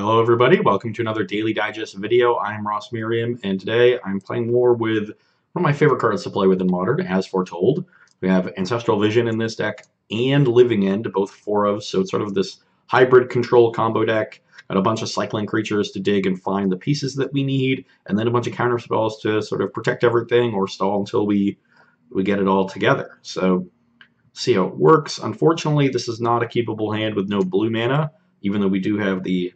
Hello everybody, welcome to another Daily Digest video. I'm Ross Merriam, and today I'm playing more with one of my favorite cards to play with in Modern, As Foretold. We have Ancestral Vision in this deck and Living End, both 4 of, so it's sort of this hybrid control combo deck. Got a bunch of cycling creatures to dig and find the pieces that we need, and then a bunch of counter spells to sort of protect everything or stall until we get it all together. So, see how it works. Unfortunately, this is not a keepable hand with no blue mana, even though we do have the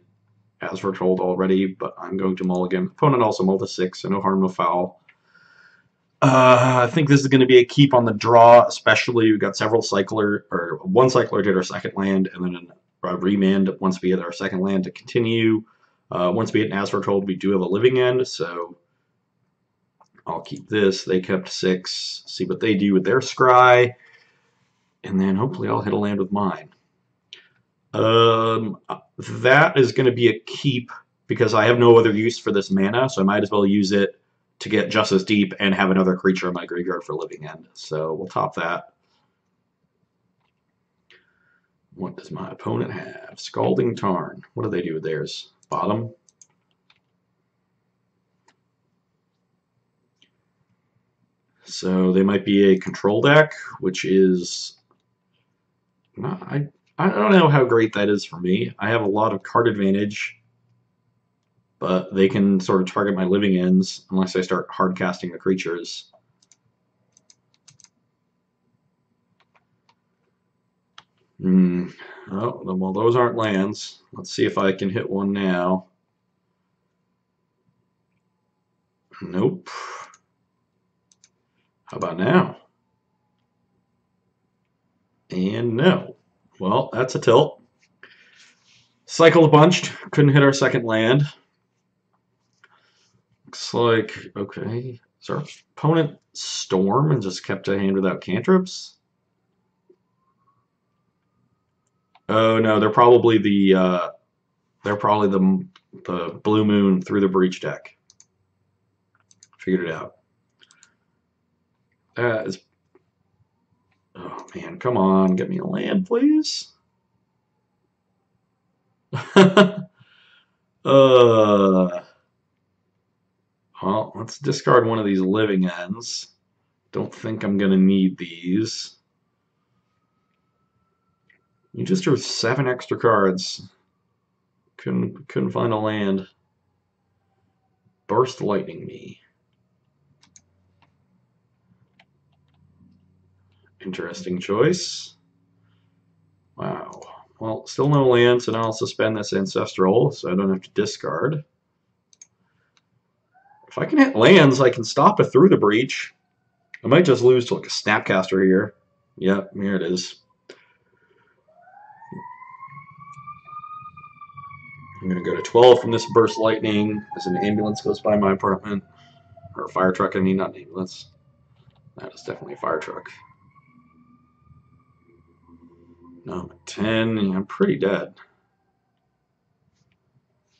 As Foretold already, but I'm going to mulligan. Opponent also mulled a 6, so no harm, no foul. I think this is going to be a keep on the draw, especially we've got several cycler, or one cycler did our second land, and then a remand once we hit our second land to continue. Once we hit an As Foretold, we do have a Living End, so I'll keep this. They kept 6, see what they do with their scry, and then hopefully I'll hit a land with mine. That is going to be a keep because I have no other use for this mana, so I might as well use it to get just as deep and have another creature in my graveyard for Living End. So we'll top that. What does my opponent have? Scalding Tarn. What do they do with theirs? Bottom. So they might be a control deck, which is not... I don't know how great that is for me. I have a lot of card advantage, but they can sort of target my Living Ends unless I start hard casting the creatures. Oh, well, those aren't lands. Let's see if I can hit one now. Nope. How about now? And no. Well, that's a tilt. Cycled a bunch. Couldn't hit our second land. Looks like, okay. Is our opponent Storm and just kept a hand without cantrips? Oh no, they're probably the Blue Moon through the Breach deck. Figured it out. That is... Oh man, come on, get me a land, please. Well, let's discard one of these Living Ends. Don't think I'm gonna need these. You just drew 7 extra cards. Couldn't find a land. Burst Lightning me. Interesting choice. Wow. Well, still no land, so now I'll suspend this Ancestral, so I don't have to discard. If I can hit lands, I can stop it through the Breach. I might just lose to like a Snapcaster here. Yep, here it is. I'm going to go to 12 from this Burst Lightning as an ambulance goes by my apartment. Or a fire truck, I mean, not an ambulance. That is definitely a fire truck. No, I'm at 10. Yeah, I'm pretty dead.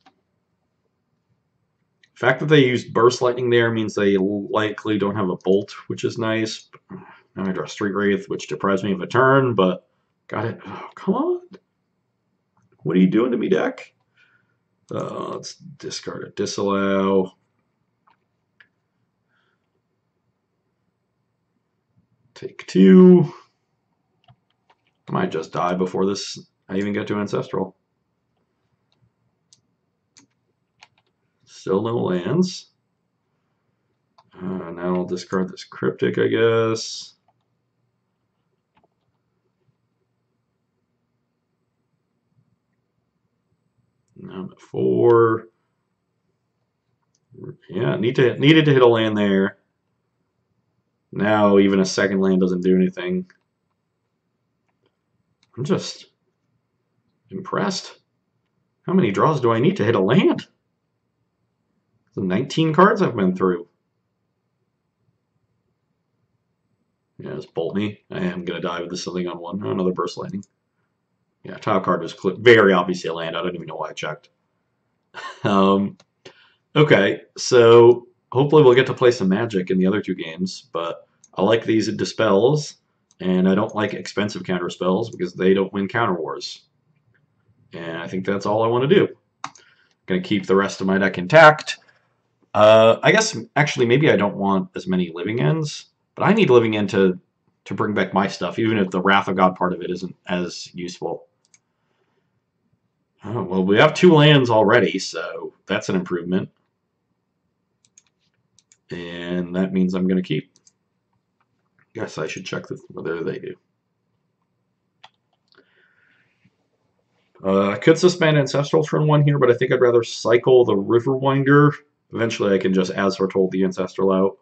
The fact that they used Burst Lightning there means they likely don't have a Bolt, which is nice. Now I draw Street Wraith, which deprives me of a turn, but got it. Oh, come on. What are you doing to me, deck? Let's discard a Disallow. Take 2. I might just die before this I even get to Ancestral. Still no lands. Now I'll discard this Cryptic, I guess. Now I'm at 4. Yeah, needed to hit a land there. Now even a second land doesn't do anything. I'm just impressed. How many draws do I need to hit a land? The 19 cards I've been through. Yeah, just bolt me. I am going to die with this something on 1. Oh, another Burst Lightning. Yeah, tile card was very obviously a land. I don't even know why I checked. Okay, so hopefully we'll get to play some Magic in the other 2 games, but I like these Dispels, and I don't like expensive counter spells because they don't win counter wars. And I think that's all I want to do. Going to keep the rest of my deck intact. I guess actually maybe I don't want as many living ends, but I need living end to bring back my stuff, even if the Wrath of God part of it isn't as useful. Oh, well, we have 2 lands already, so that's an improvement. And that means I'm going to keep. Guess I should check whether they do. I could suspend Ancestral turn 1 here, but I think I'd rather cycle the Riverwinder. Eventually I can just As Foretold the Ancestral out.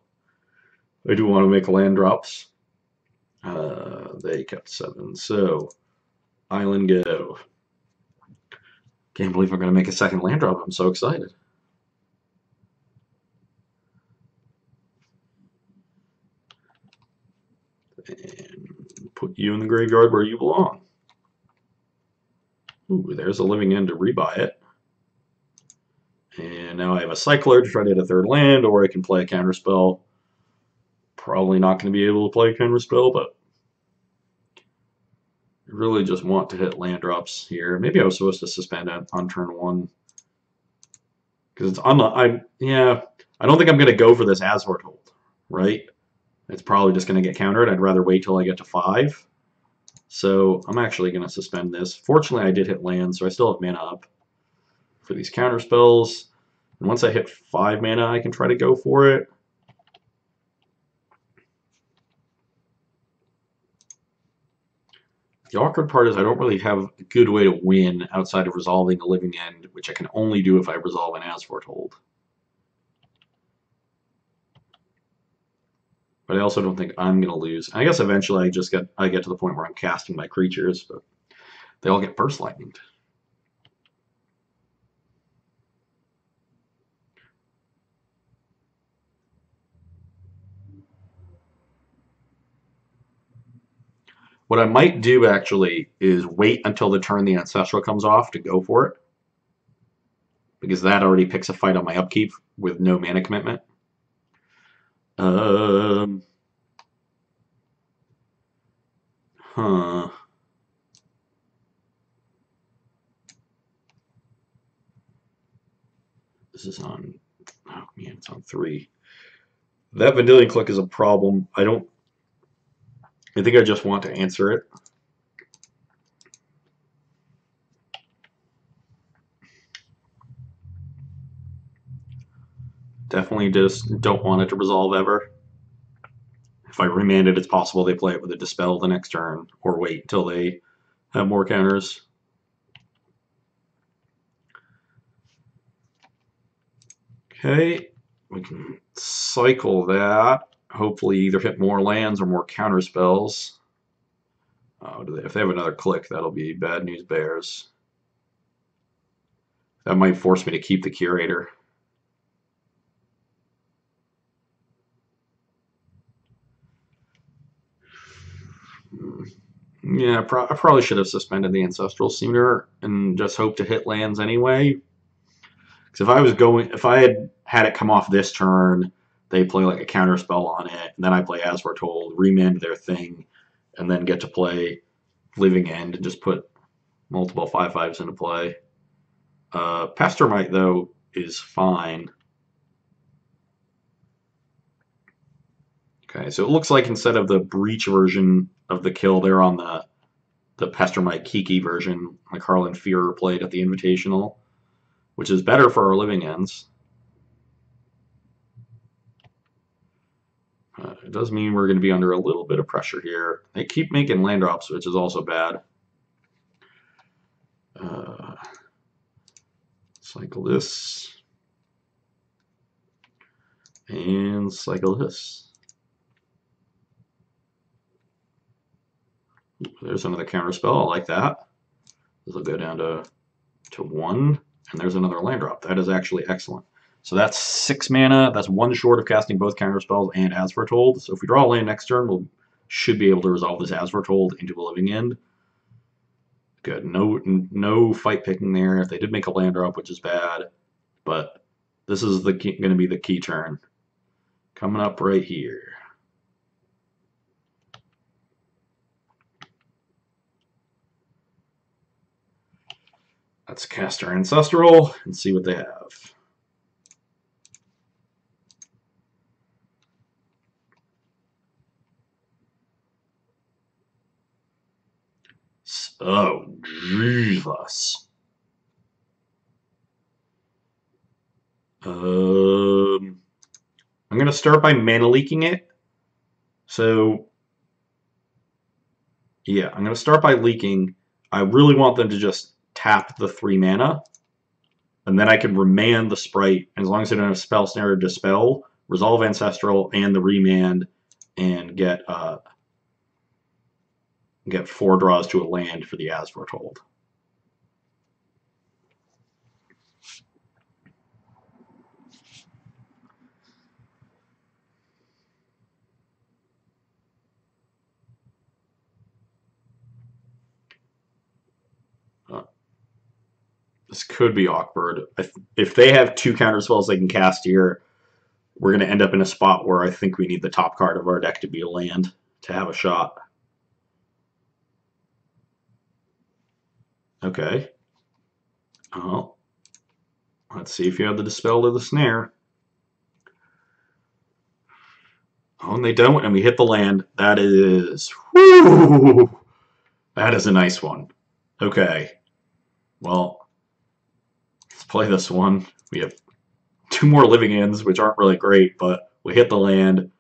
I do want to make land drops. They kept 7, so Island go. Can't believe I'm going to make a second land drop. I'm so excited. And put you in the graveyard where you belong. Ooh, there's a living end to rebuy it. And now I have a Cycler to try to hit a 3rd land, or I can play a Counterspell. Probably not going to be able to play a Counterspell, but I really just want to hit land drops here. Maybe I was supposed to suspend it on turn 1. Because it's on the... I don't think I'm going to go for this As Foretold, right? It's probably just going to get countered. I'd rather wait till I get to 5. So I'm actually going to suspend this. Fortunately, I did hit land, so I still have mana up for these counter spells. And once I hit 5 mana, I can try to go for it. The awkward part is I don't really have a good way to win outside of resolving a living end, which I can only do if I resolve an As Foretold. But I also don't think I'm going to lose. I guess eventually I get to the point where I'm casting my creatures, but they all get Burst Lightninged. What I might do actually is wait until the turn the Ancestral comes off to go for it, because that already picks a fight on my upkeep with no mana commitment. Huh. This is on... Oh, man, it's on 3. That Vendilion Clique is a problem. I think I just want to answer it. Definitely just don't want it to resolve ever. If I remand it, it's possible they play it with a Dispel the next turn, or wait until they have more counters. Okay, we can cycle that. Hopefully either hit more lands or more counter spells. Oh, if they have another click, that'll be bad news bears. That might force me to keep the Curator. Yeah, I probably should have suspended the Ancestral sooner and just hoped to hit lands anyway. Because if I had it come off this turn, they play like a counter spell on it, and then I play As Foretold, remand their thing, and then get to play Living End and just put multiple 5/5s into play. Pastormite, though, is fine. Okay, so it looks like instead of the Breach version of the kill, they're on the Pastormite Kiki version, like Harlan Fearer played at the Invitational, which is better for our living ends. It does mean we're going to be under a little bit of pressure here. They keep making land drops, which is also bad. Cycle this. And cycle this. There's another counter spell. I like that. This will go down to 1. And there's another land drop. That is actually excellent. So that's 6 mana. That's 1 short of casting both counter spells and As Foretold. So if we draw a land next turn, we should be able to resolve this As Foretold into a living end. Good. No fight picking there. If they did make a land drop, which is bad, but this is going to be the key turn coming up right here. Let's cast our Ancestral and see what they have. Oh, Jesus. I'm going to start by mana leaking it. So, yeah, I'm going to start by leaking. I really want them to just tap the 3 mana. And then I can remand the Sprite. And as long as they don't have Spell Snare or Dispel, resolve Ancestral and the remand and get 4 draws to a land for the As Foretold. This could be awkward. If they have 2 counter spells they can cast here, we're going to end up in a spot where I think we need the top card of our deck to be a land to have a shot. Okay. Oh. Let's see if you have the Dispel or the Snare. Oh, and they don't, and we hit the land. That is... Whoo! That is a nice one. Okay. Well, let's play this one. We have 2 more living ends, which aren't really great, but we hit the land.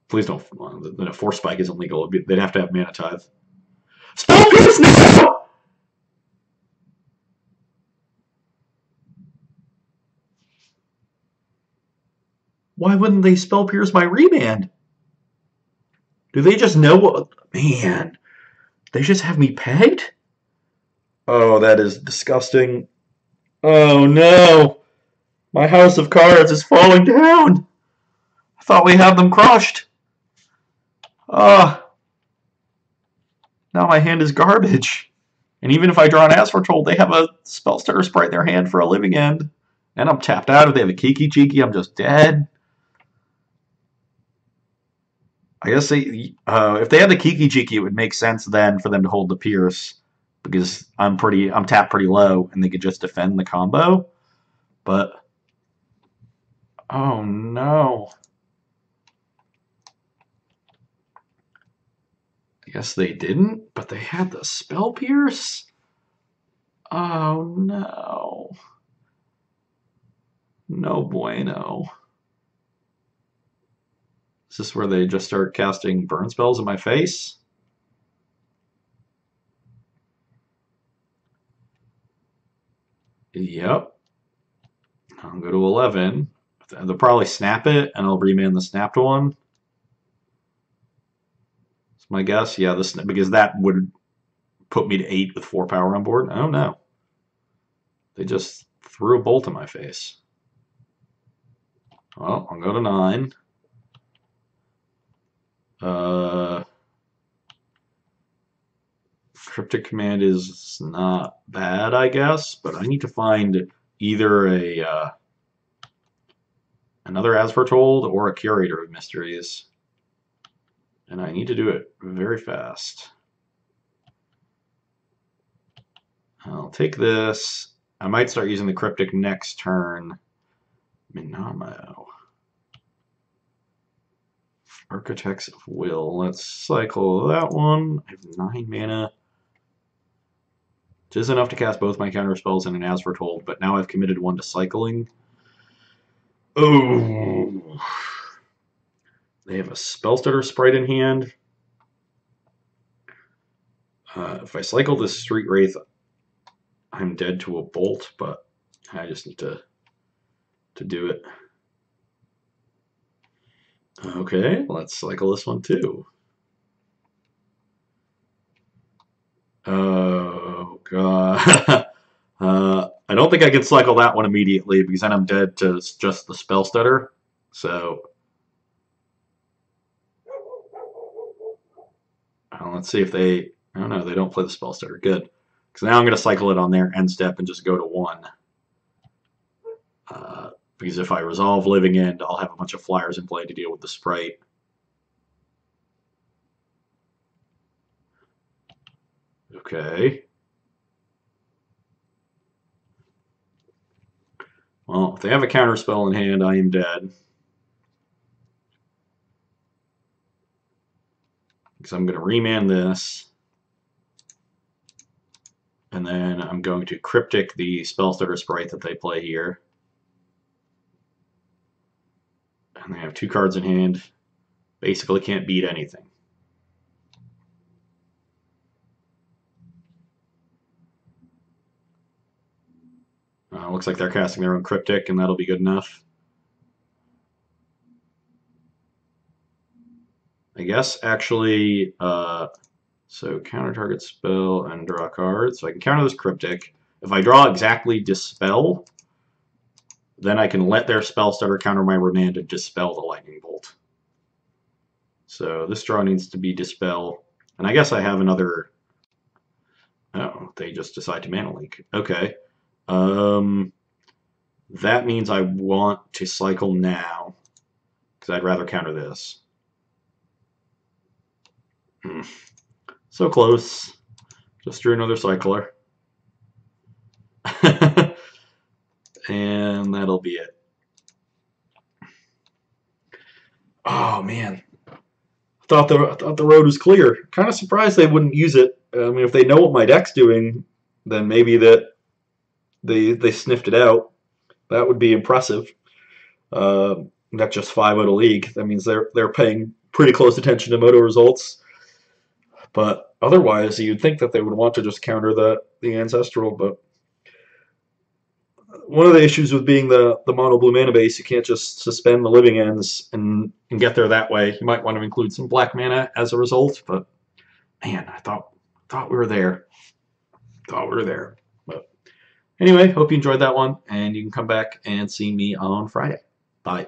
Please don't... The Force Spike isn't legal. They'd have to have Mana Tithe. Spell Pierce now! Why wouldn't they Spell Pierce my remand? Do they just know what... Man, they just have me pegged? Oh, that is disgusting. Oh, no. My house of cards is falling down. I thought we had them crushed. Now my hand is garbage. And even if I draw an As Foretold, they have a Spellstutter Sprite in their hand for a living end. And I'm tapped out. If they have a Kiki Cheeky, I'm just dead. I guess if they had the Kiki Cheeky, it would make sense then for them to hold the Pierce. Because I'm tapped pretty low, and they could just defend the combo. But... Oh, no. I guess they didn't, but they had the Spell Pierce? Oh, no. No bueno. Is this where they just start casting burn spells in my face? Yep. I'll go to 11. They'll probably snap it, and I'll remand the snapped one. That's my guess. Yeah, because that would put me to 8 with 4 power on board. Oh, no. They just threw a bolt in my face. Well, I'll go to 9. Cryptic Command is not bad, I guess, but I need to find either another As Foretold or a Curator of Mysteries. And I need to do it very fast. I'll take this. I might start using the Cryptic next turn. Minamo. Architects of Will. Let's cycle that one. I have 9 mana. Which is enough to cast both my counter spells and an As Foretold, but now I've committed one to cycling. Oh. They have a Spellstutter Sprite in hand. If I cycle this Street Wraith, I'm dead to a bolt, but I just need to do it. Okay, let's cycle this one too. Oh, God. I don't think I can cycle that one immediately because then I'm dead to just the Spellstutter. So, let's see if they... Oh, no, they don't play the Spellstutter. Good. Because now I'm going to cycle it on their end step and just go to 1. Because if I resolve Living End, I'll have a bunch of flyers in play to deal with the Sprite. Okay. Well, if they have a counter spell in hand, I am dead. Because I'm going to remand this. And then I'm going to Cryptic the Spellstutter Sprite that they play here. And they have 2 cards in hand. Basically can't beat anything. Looks like they're casting their own Cryptic, and that'll be good enough. I guess, actually, so counter target spell and draw a card. So I can counter this Cryptic. If I draw exactly Dispel, then I can let their spell starter counter my Renan to dispel the Lightning Bolt. So this draw needs to be Dispel. And I guess I have another... Oh, they just decide to Mana Leak. Okay. That means I want to cycle now, because I'd rather counter this. So close. Just drew another cycler. And that'll be it. Oh man, thought the road was clear. Kind of surprised they wouldn't use it. I mean, if they know what my deck's doing, then maybe that they sniffed it out. That would be impressive. Not just 5 out of league. That means they're paying pretty close attention to moto results. But otherwise, you'd think that they would want to just counter the Ancestral, but one of the issues with being the mono blue mana base, you can't just suspend the living ends and get there that way. You might want to include some black mana as a result, but man, I thought we were there. But anyway, hope you enjoyed that one, and you can come back and see me on Friday. Bye.